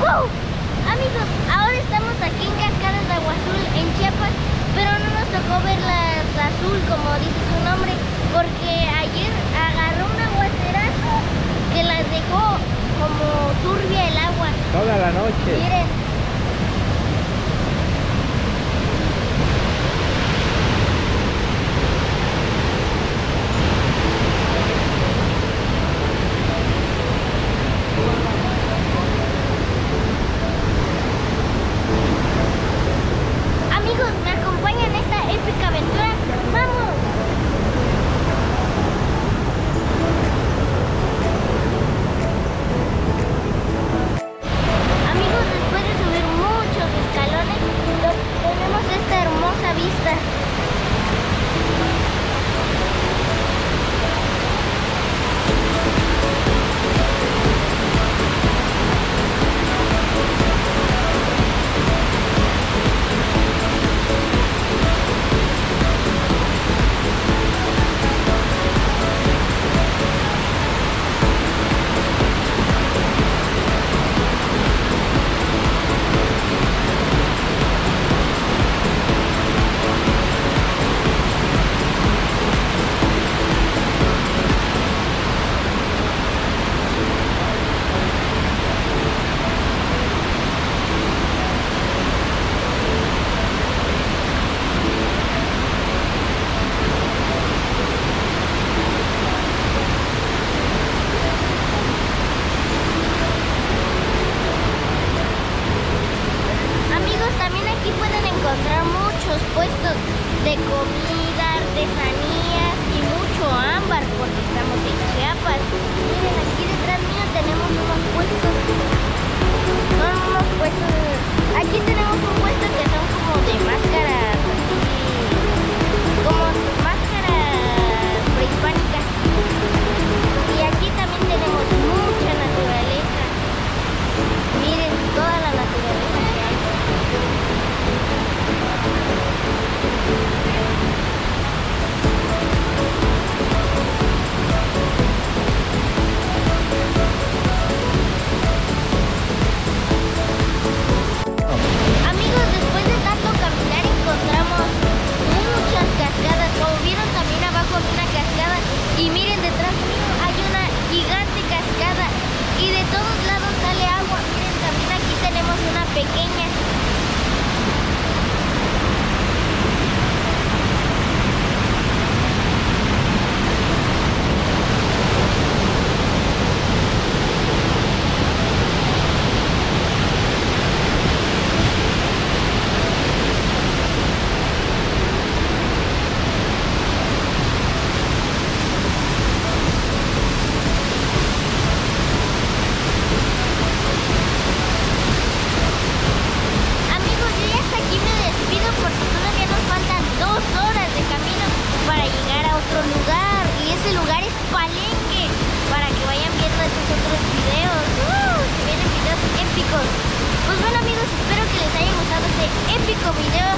¡Wow! Amigos, ahora estamos aquí en Cascadas de Agua Azul, en Chiapas, pero no nos tocó verlas azul, como dice su nombre, porque ayer agarró un aguacerazo que las dejó como turbia el agua. Toda la noche. Miren. Amigos, ¿me acompañan en esta épica aventura? ¡Vamos! Amigos, después de subir muchos escalones, tenemos esta hermosa vista. Amigos, también aquí pueden encontrar muchos puestos de comida, artesanías y mucho ámbar porque estamos en Chiapas. Miren, aquí detrás mío tenemos unos puestos. Son unos puestos. Aquí tenemos un puesto que son como de máscaras, así, como máscaras prehispánicas. Y aquí también tenemos mucha naturaleza. Miren toda la naturaleza que hay. Amigos, después de tanto caminar encontramos muchas cascadas. Como vieron, también abajo hay una cascada. Y miren, detrás mío hay una gigante cascada. Y de todos lados sale agua. Miren, también aquí tenemos una pequeña. Amigos, yo ya hasta aquí me despido porque todavía nos faltan 2 horas de camino para llegar a otro lugar. Y ese lugar es Palenque, para que vayan viendo esos otros videos. Se vienen videos épicos. Pues bueno amigos, espero que les haya gustado este épico video